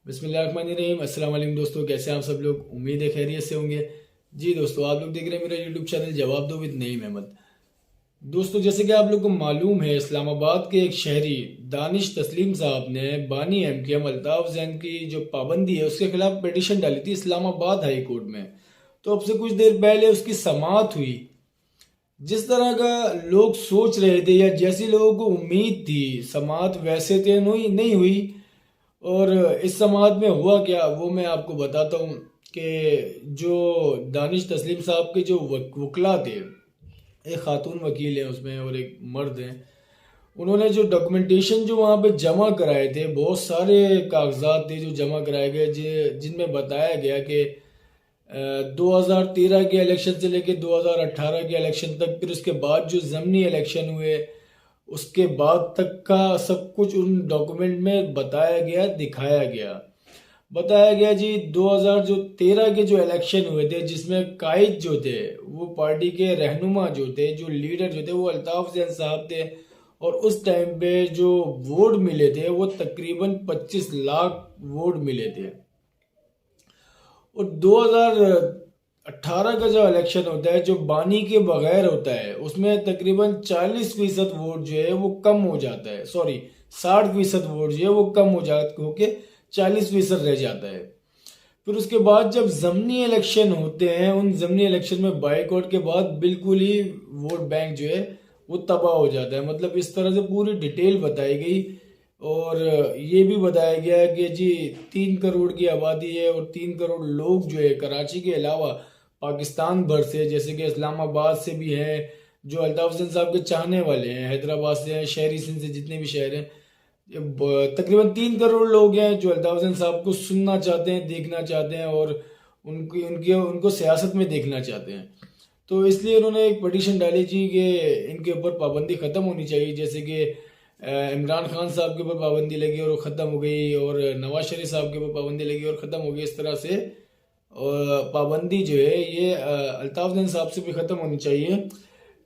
बिस्मिल्लाहिर्रहमानिर्रहीम। अस्सलाम वालेकुम दोस्तों, कैसे हैं आप सब लोग। उम्मीद है खैरियत से होंगे। जी दोस्तों, आप लोग देख रहे हैं मेरा यूट्यूब चैनल जवाब दो विद नईम अहमद। दोस्तों, जैसे कि आप लोग को मालूम है, इस्लामाबाद के एक शहरी दानिश तस्लीम साहब ने बानी एमकेएम अल्ताफ जैन की जो पाबंदी है उसके खिलाफ पिटीशन डाली थी इस्लामाबाद हाई कोर्ट में। तो अब से कुछ देर पहले उसकी समाअत हुई। जिस तरह का लोग सोच रहे थे या जैसी लोगों को उम्मीद थी, समाअत वैसे तो नहीं हुई। और इस समाज में हुआ क्या वो मैं आपको बताता हूँ कि जो दानिश तस्लीम साहब के जो वकला थे, एक खातून वकील है उसमें और एक मर्द हैं, उन्होंने जो डॉक्यूमेंटेशन जो वहाँ पे जमा कराए थे, बहुत सारे कागजात थे जो जमा कराए गए जिनमें बताया गया कि 2013 के इलेक्शन से लेकर 2018 के इलेक्शन तक, फिर उसके बाद जो ज़मनी इलेक्शन हुए उसके बाद तक का सब कुछ उन डॉक्यूमेंट में बताया गया, दिखाया गया। बताया गया जी 2013 के जो इलेक्शन हुए थे, जिसमें कायद जो थे, वो पार्टी के रहनुमा जो थे, जो लीडर जो थे, वो अल्ताफ जैन साहब थे। और उस टाइम पे जो वोट मिले थे वो तकरीबन 25 लाख वोट मिले थे। और 2018 का जो इलेक्शन होता है, जो बानी के बगैर होता है, उसमें तकरीबन 40% वोट जो है वो कम हो जाता है, सॉरी 60% वोट जो है वो कम हो जाता होके 40% रह जाता है। फिर उसके बाद जब जमनी इलेक्शन होते हैं, उन जमनी इलेक्शन में बाइकआउट के बाद बिल्कुल ही वोट बैंक जो है वो तबाह हो जाता है। मतलब इस तरह से पूरी डिटेल बताई गई। और ये भी बताया गया कि जी 3 करोड़ की आबादी है और 3 करोड़ लोग जो है कराची के अलावा पाकिस्तान भर से, जैसे कि इस्लामाबाद से भी हैं जो अल्ताफ हुसैन साहब के चाहने वाले हैं, हैदराबाद से हैं, शहरी सिंध से जितने भी शहर हैं, तकरीबन 3 करोड़ लोग हैं जो अल्ताफ हुसैन साहब को सुनना चाहते हैं, देखना चाहते हैं और उनकी उनके उनको सियासत में देखना चाहते हैं। तो इसलिए उन्होंने एक पटिशन डाली थी कि इनके ऊपर पाबंदी ख़त्म होनी चाहिए। जैसे कि इमरान खान साहब के ऊपर पाबंदी लगी और वो ख़त्म हो गई, और नवाज शरीफ साहब के ऊपर पाबंदी लगी और ख़त्म हो गई। इस तरह से पाबंदी जो है ये अल्ताफ जैन साहब से भी ख़त्म होनी चाहिए,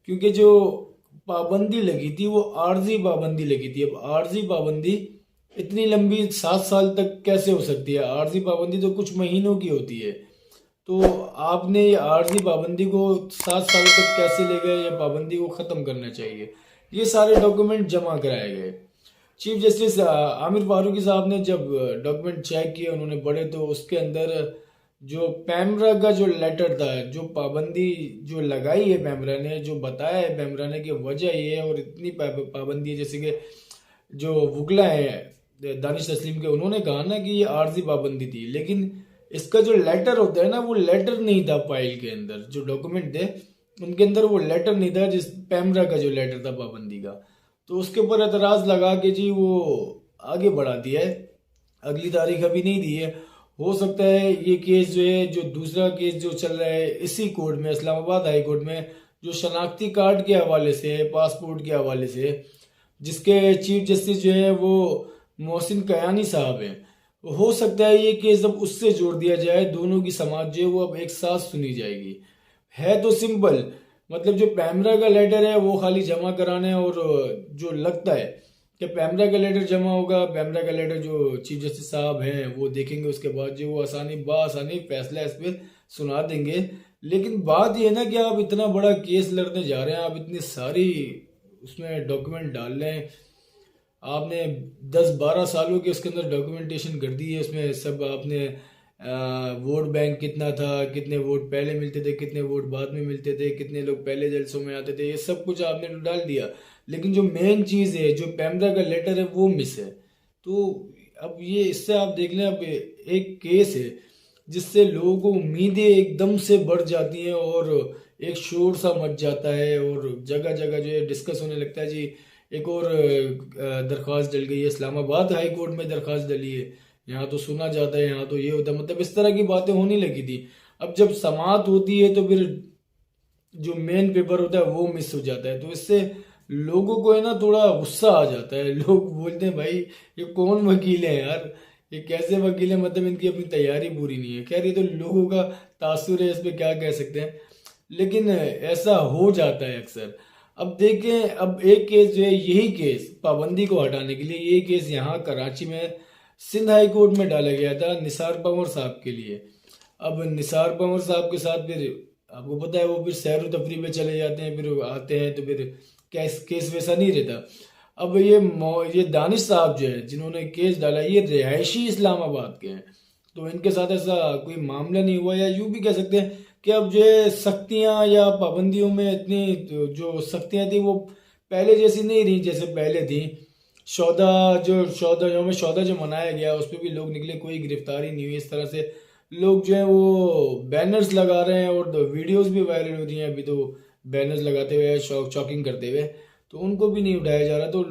क्योंकि जो पाबंदी लगी थी वो आर्जी पाबंदी लगी थी। अब आर्जी पाबंदी इतनी लंबी 7 साल तक कैसे हो सकती है? आर्जी पाबंदी तो कुछ महीनों की होती है। तो आपने ये आर्जी पाबंदी को 7 साल तक कैसे ले गए? या पाबंदी को ख़त्म करना चाहिए। ये सारे डॉक्यूमेंट जमा कराए गए। चीफ जस्टिस आमिर फारूकी साहब ने जब डॉक्यूमेंट चेक किए, उन्होंने पढ़े, तो उसके अंदर जो पैमरा का जो लेटर था, जो पाबंदी जो लगाई है पैमरा ने, जो बताया है पैमरा ने कि वजह ये है और इतनी पाबंदी है, जैसे कि जो वकला है दानिश तस्लीम के, उन्होंने कहा ना कि ये आर्जी पाबंदी थी, लेकिन इसका जो लेटर होता है ना, वो लेटर नहीं था फाइल के अंदर। जो डॉक्यूमेंट थे उनके अंदर वो लेटर नहीं था, जिस पैमरा का जो लेटर था पाबंदी का। तो उसके ऊपर एतराज़ लगा के जी वो आगे बढ़ा दिया है, अगली तारीख अभी नहीं दी है। हो सकता है ये केस जो है, जो दूसरा केस जो चल रहा है इसी कोर्ट में, इस्लामाबाद हाई कोर्ट में, जो शनाख्ती कार्ड के हवाले से है, पासपोर्ट के हवाले से, जिसके चीफ जस्टिस जो है वो मोहसिन कयानी साहब हैं, हो सकता है ये केस अब उससे जोड़ दिया जाए, दोनों की समाज जो है वो अब एक साथ सुनी जाएगी। है तो सिंपल, मतलब जो पैमरा का लेटर है वो खाली जमा कराना है, और जो लगता है कि पैमरा का लेटर जमा होगा, पैमरा का लेटर जो चीफ जस्टिस साहब हैं वो देखेंगे, उसके बाद जो वो आसानी फैसला इस पर सुना देंगे। लेकिन बात ये है ना कि आप इतना बड़ा केस लड़ने जा रहे हैं, आप इतनी सारी उसमें डॉक्यूमेंट डाल रहे हैं, आपने 10-12 सालों के उसके अंदर डॉक्यूमेंटेशन कर दी है। उसमें सब आपने वोट बैंक कितना था, कितने वोट पहले मिलते थे, कितने वोट बाद में मिलते थे, कितने लोग पहले जलसों में आते थे, ये सब कुछ आपने तो डाल दिया। लेकिन जो मेन चीज़ है, जो पैमरा का लेटर है, वो मिस है। तो अब ये इससे आप देख लें, अब एक केस है जिससे लोगों को उम्मीदें एकदम से बढ़ जाती हैं और एक शोर सा मच जाता है, और जगह जगह जो है डिस्कस होने लगता है। जी एक और दरख्वास्त डल गई है, इस्लामाबाद हाई कोर्ट में दरख्वास्त डली है, यहाँ तो सुना जाता है, यहाँ तो ये होता है, मतलब इस तरह की बातें होने लगी थी। अब जब समाअत होती है तो फिर जो मेन पेपर होता है वो मिस हो जाता है। तो इससे लोगों को है ना थोड़ा गुस्सा आ जाता है। लोग बोलते हैं भाई ये कौन वकील है यार, ये कैसे वकील है, मतलब इनकी अपनी तैयारी पूरी नहीं है। खैर ये तो लोगों का तासुर है, इस पर क्या कह सकते हैं, लेकिन ऐसा हो जाता है अक्सर। अब देखें, अब एक केस जो है, यही केस पाबंदी को हटाने के लिए, ये केस यहाँ कराची में सिंध हाई कोर्ट में डाला गया था निसार पंवर साहब के लिए। अब निसार पंवर साहब के साथ फिर आपको पता है वो फिर सैर तफरी पे चले जाते हैं, फिर आते हैं तो फिर केस वैसा नहीं रहता। अब ये दानिश साहब जो है जिन्होंने केस डाला, ये रिहायशी इस्लामाबाद के हैं, तो इनके साथ ऐसा कोई मामला नहीं हुआ, या यूँ भी कह सकते हैं कि अब जो सख्तियाँ या पाबंदियों में इतनी जो सख्तियाँ थी वो पहले जैसी नहीं रही जैसे पहले थी। यौम शौदा जो मनाया गया उस पर भी लोग निकले, कोई गिरफ्तारी नहीं हुई। इस तरह से लोग जो हैं वो बैनर्स लगा रहे हैं और वीडियोस भी वायरल हो रही हैं अभी, तो बैनर्स लगाते हुए चॉकिंग करते हुए, तो उनको भी नहीं उठाया जा रहा। तो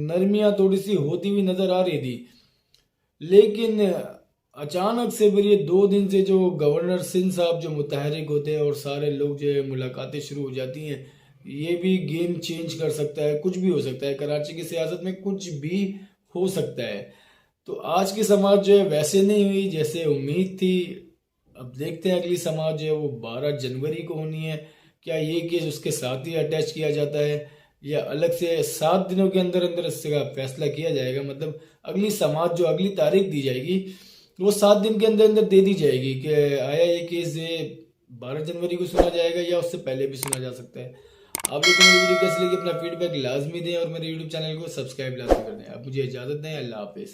नरमियाँ थोड़ी सी होती हुई नजर आ रही थी, लेकिन अचानक से फिर ये 2 दिन से जो गवर्नर सिंध साहब जो मुतहरिक होते हैं और सारे लोग जो है मुलाकातें शुरू हो जाती हैं, ये भी गेम चेंज कर सकता है, कुछ भी हो सकता है। कराची की सियासत में कुछ भी हो सकता है। तो आज की समाज जो है वैसे नहीं हुई जैसे उम्मीद थी। अब देखते हैं अगली समाज जो है वो 12 जनवरी को होनी है। क्या ये केस उसके साथ ही अटैच किया जाता है या अलग से 7 दिनों के अंदर अंदर इसका फैसला किया जाएगा? मतलब अगली समाज जो अगली तारीख दी जाएगी वो 7 दिन के अंदर अंदर दे दी जाएगी कि आया ये केस 12 जनवरी को सुना जाएगा या उससे पहले भी सुना जा सकता है। आप लोग को मेरी वीडियो कैसी लगी अपना फीडबैक लाजमी दें और मेरे यूट्यूब चैनल को सब्सक्राइब लाजमी कर दें। अब मुझे इजाज़त दें, अल्लाह हाफिज़।